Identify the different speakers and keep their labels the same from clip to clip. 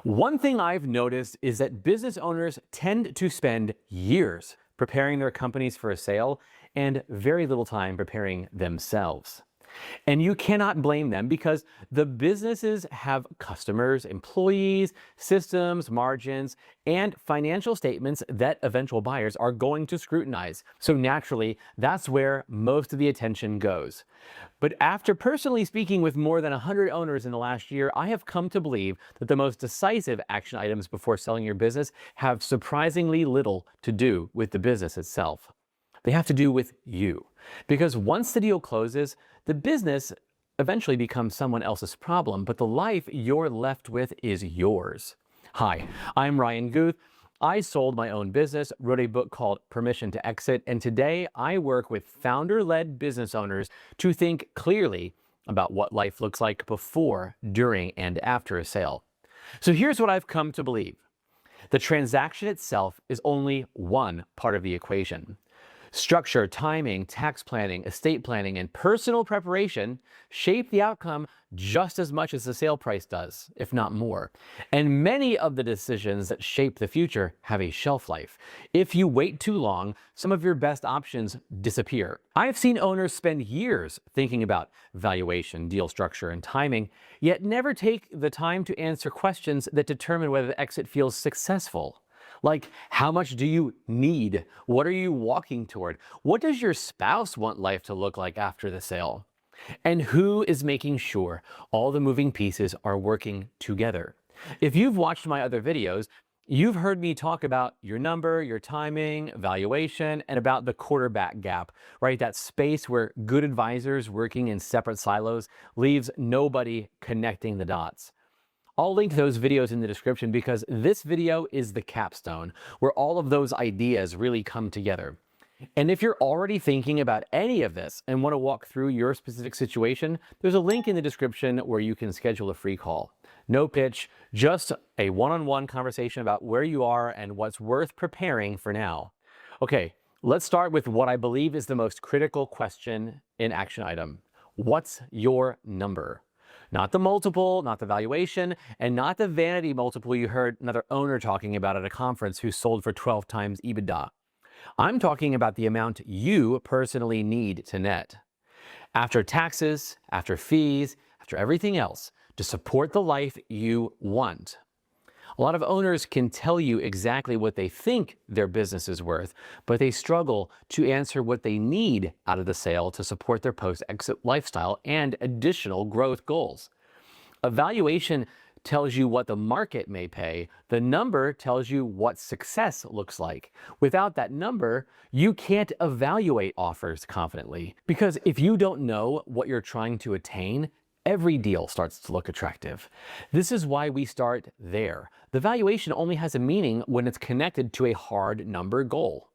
Speaker 1: One thing I've noticed is that business owners tend to spend years preparing their companies for a sale and very little time preparing themselves. And you cannot blame them because the businesses have customers, employees, systems, margins, and financial statements that eventual buyers are going to scrutinize. So naturally, that's where most of the attention goes. But after personally speaking with more than 100 owners in the last year, I have come to believe that the most decisive action items before selling your business have surprisingly little to do with the business itself. They have to do with you. Because once the deal closes, the business eventually becomes someone else's problem, but the life you're left with is yours. Hi, I'm Ryan Guth. I sold my own business, wrote a book called Permission to Exit, and today I work with founder-led business owners to think clearly about what life looks like before, during, and after a sale. So here's what I've come to believe. The transaction itself is only one part of the equation. Structure, timing, tax planning, estate planning, and personal preparation shape the outcome just as much as the sale price does, if not more. And many of the decisions that shape the future have a shelf life. If you wait too long, some of your best options disappear. I've seen owners spend years thinking about valuation, deal structure, and timing, yet never take the time to answer questions that determine whether the exit feels successful. Like, how much do you need? What are you walking toward? What does your spouse want life to look like after the sale? And who is making sure all the moving pieces are working together? If you've watched my other videos, you've heard me talk about your number, your timing, valuation, and about the quarterback gap, right? That space where good advisors working in separate silos leaves nobody connecting the dots. I'll link those videos in the description because this video is the capstone where all of those ideas really come together. And if you're already thinking about any of this and want to walk through your specific situation, there's a link in the description where you can schedule a free call. No pitch, just a one-on-one conversation about where you are and what's worth preparing for now. Okay, let's start with what I believe is the most critical question in action item. What's your number? Not the multiple, not the valuation, and not the vanity multiple you heard another owner talking about at a conference who sold for 12 times EBITDA. I'm talking about the amount you personally need to net. After taxes, after fees, after everything else, to support the life you want. A lot of owners can tell you exactly what they think their business is worth, but they struggle to answer what they need out of the sale to support their post-exit lifestyle and additional growth goals. A valuation tells you what the market may pay. The number tells you what success looks like. Without that number, you can't evaluate offers confidently. Because if you don't know what you're trying to attain, every deal starts to look attractive. This is why we start there. The valuation only has a meaning when it's connected to a hard number goal.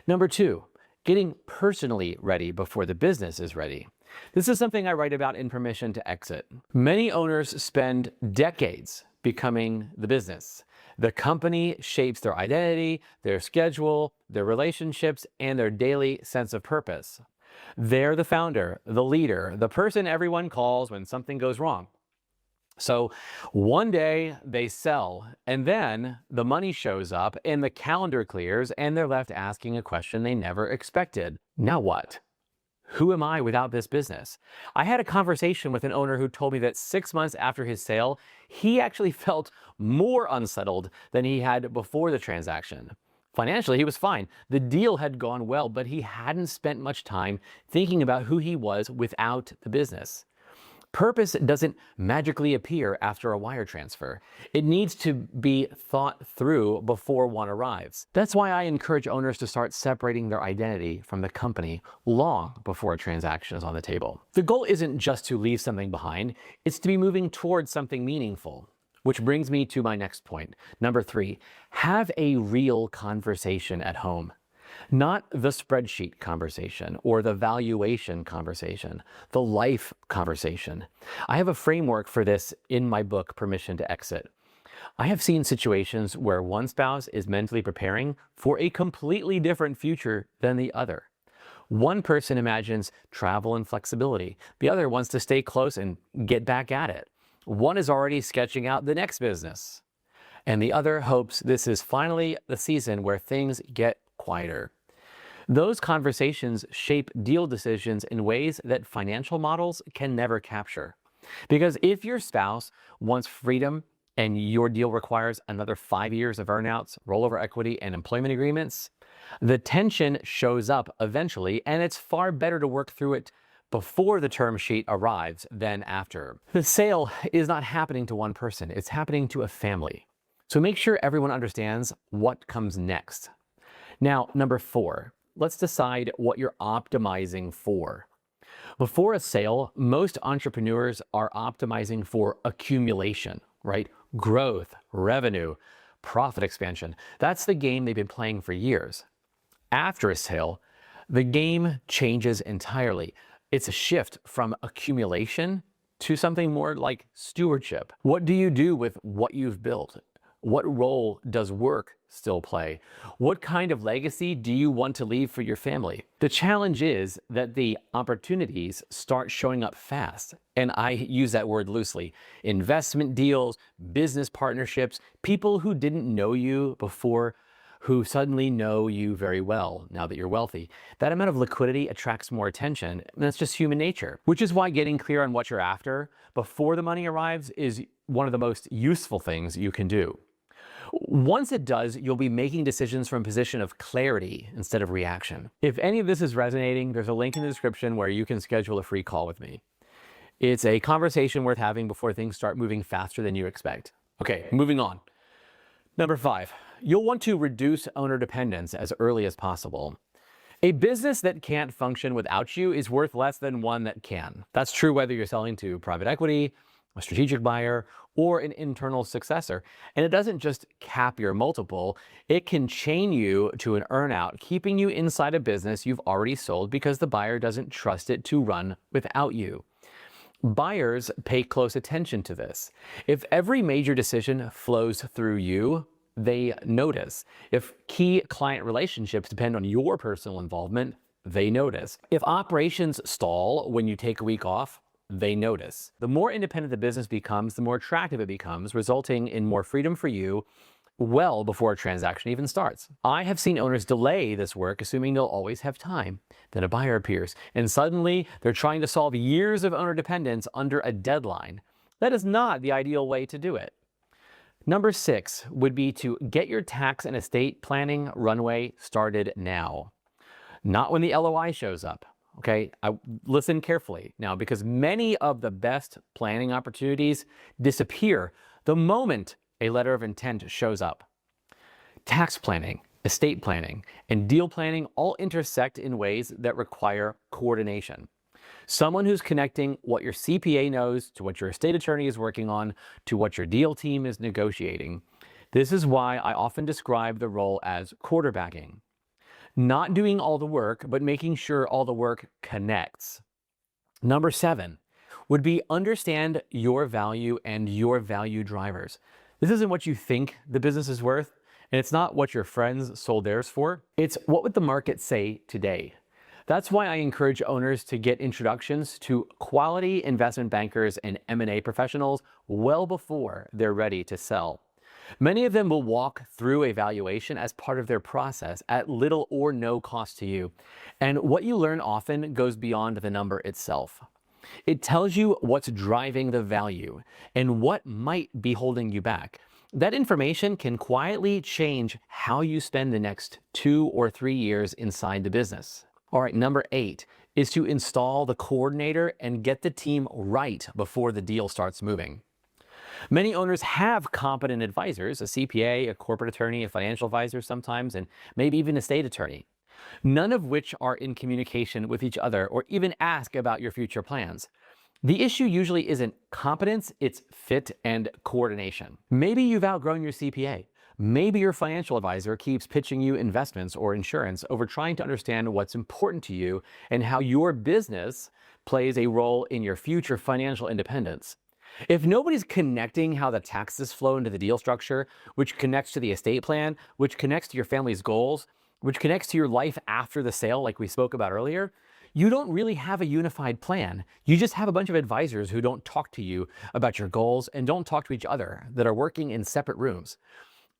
Speaker 1: Number two, getting personally ready before the business is ready. This is something I write about in Permission to Exit. Many owners spend decades becoming the business. The company shapes their identity, their schedule, their relationships, and their daily sense of purpose. They're the founder, the leader, the person everyone calls when something goes wrong. So one day they sell, and then the money shows up and the calendar clears and they're left asking a question they never expected. Now what? Who am I without this business? I had a conversation with an owner who told me that 6 months after his sale, he actually felt more unsettled than he had before the transaction. Financially, he was fine. The deal had gone well, but he hadn't spent much time thinking about who he was without the business. Purpose doesn't magically appear after a wire transfer. It needs to be thought through before one arrives. That's why I encourage owners to start separating their identity from the company long before a transaction is on the table. The goal isn't just to leave something behind, it's to be moving towards something meaningful. Which brings me to my next point. Number three, have a real conversation at home. Not the spreadsheet conversation or the valuation conversation, the life conversation. I have a framework for this in my book, Permission to Exit. I have seen situations where one spouse is mentally preparing for a completely different future than the other. One person imagines travel and flexibility. The other wants to stay close and get back at it. One is already sketching out the next business. and the other hopes this is finally the season where things get quieter. Those conversations shape deal decisions in ways that financial models can never capture. Because if your spouse wants freedom and your deal requires another 5 years of earnouts, rollover equity, and employment agreements, the tension shows up eventually, and it's far better to work through it before the term sheet arrives than after. The sale is not happening to one person, it's happening to a family. So make sure everyone understands what comes next. Now, number 4, let's decide what you're optimizing for. Before a sale, most entrepreneurs are optimizing for accumulation, right? Growth, revenue, profit expansion. That's the game they've been playing for years. After a sale, the game changes entirely. It's a shift from accumulation to something more like stewardship. What do you do with what you've built? What role does work still play? What kind of legacy do you want to leave for your family? The challenge is that the opportunities start showing up fast, and I use that word loosely. Investment deals, business partnerships, people who didn't know you before who suddenly know you very well now that you're wealthy. That amount of liquidity attracts more attention, and that's just human nature, which is why getting clear on what you're after before the money arrives is one of the most useful things you can do. Once it does, you'll be making decisions from a position of clarity instead of reaction. If any of this is resonating, there's a link in the description where you can schedule a free call with me. It's a conversation worth having before things start moving faster than you expect. Okay, moving on. Number 5, you'll want to reduce owner dependence as early as possible. A business that can't function without you is worth less than one that can. That's true whether you're selling to private equity, a strategic buyer, or an internal successor. And it doesn't just cap your multiple, it can chain you to an earnout, keeping you inside a business you've already sold because the buyer doesn't trust it to run without you. Buyers pay close attention to this. If every major decision flows through you, they notice. If key client relationships depend on your personal involvement, they notice. If operations stall when you take a week off, they notice. The more independent the business becomes, the more attractive it becomes, resulting in more freedom for you well before a transaction even starts. I have seen owners delay this work, assuming they'll always have time. Then a buyer appears, and suddenly they're trying to solve years of owner dependence under a deadline. That is not the ideal way to do it. Number 6 would be to get your tax and estate planning runway started now, not when the LOI shows up. Okay, listen carefully now, because many of the best planning opportunities disappear the moment a letter of intent shows up. Tax planning, estate planning, and deal planning all intersect in ways that require coordination. Someone who's connecting what your CPA knows to what your estate attorney is working on to what your deal team is negotiating. This is why I often describe the role as quarterbacking. Not doing all the work, but making sure all the work connects. Number 7 would be understand your value and your value drivers. This isn't what you think the business is worth, and it's not what your friends sold theirs for. It's what would the market say today. That's why I encourage owners to get introductions to quality investment bankers and M&A professionals well before they're ready to sell. Many of them will walk through a valuation as part of their process at little or no cost to you. And what you learn often goes beyond the number itself. It tells you what's driving the value and what might be holding you back. That information can quietly change how you spend the next 2 or 3 years inside the business. All right, number 8 is to install the coordinator and get the team right before the deal starts moving. Many owners have competent advisors, a CPA, a corporate attorney, a financial advisor sometimes, and maybe even a estate attorney, none of which are in communication with each other or even ask about your future plans. The issue usually isn't competence, it's fit and coordination. Maybe you've outgrown your CPA. Maybe your financial advisor keeps pitching you investments or insurance over trying to understand what's important to you and how your business plays a role in your future financial independence. If nobody's connecting how the taxes flow into the deal structure, which connects to the estate plan, which connects to your family's goals, which connects to your life after the sale, like we spoke about earlier, You don't really have a unified plan. You just have a bunch of advisors who don't talk to you about your goals and don't talk to each other, that are working in separate rooms.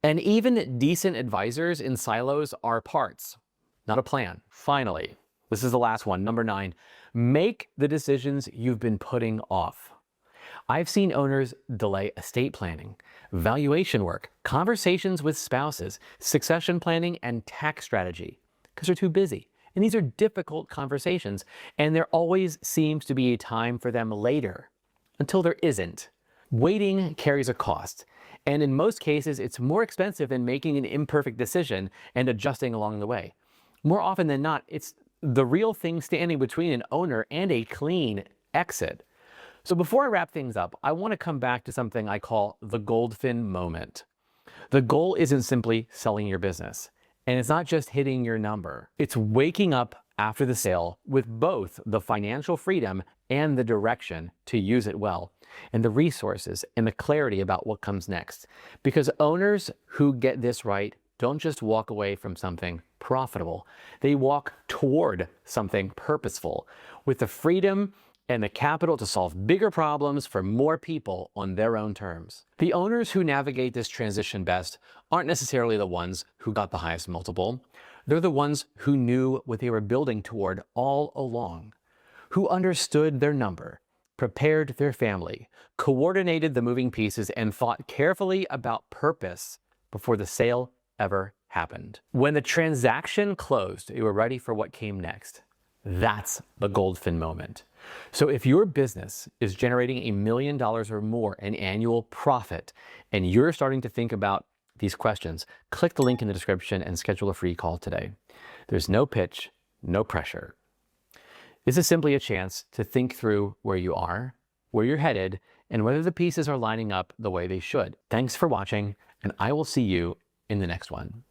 Speaker 1: And even decent advisors in silos are parts, not a plan. Finally, this is the last one, number 9, make the decisions you've been putting off. I've seen owners delay estate planning, valuation work, conversations with spouses, succession planning, and tax strategy because they're too busy. And these are difficult conversations, and there always seems to be a time for them later, until there isn't. Waiting carries a cost, and in most cases, it's more expensive than making an imperfect decision and adjusting along the way. More often than not, it's the real thing standing between an owner and a clean exit. So before I wrap things up, I want to come back to something I call the Goldfin moment. The goal isn't simply selling your business, and it's not just hitting your number. It's waking up after the sale with both the financial freedom and the direction to use it well, and the resources and the clarity about what comes next. Because owners who get this right don't just walk away from something profitable. They walk toward something purposeful with the freedom and the capital to solve bigger problems for more people on their own terms. The owners who navigate this transition best aren't necessarily the ones who got the highest multiple. They're the ones who knew what they were building toward all along, who understood their number, prepared their family, coordinated the moving pieces, and thought carefully about purpose before the sale ever happened. When the transaction closed, they were ready for what came next. That's the Goldfin moment. So if your business is generating $1 million or more in annual profit, and you're starting to think about these questions, click the link in the description and schedule a free call today. There's no pitch, no pressure. This is simply a chance to think through where you are, where you're headed, and whether the pieces are lining up the way they should. Thanks for watching, and I will see you in the next one.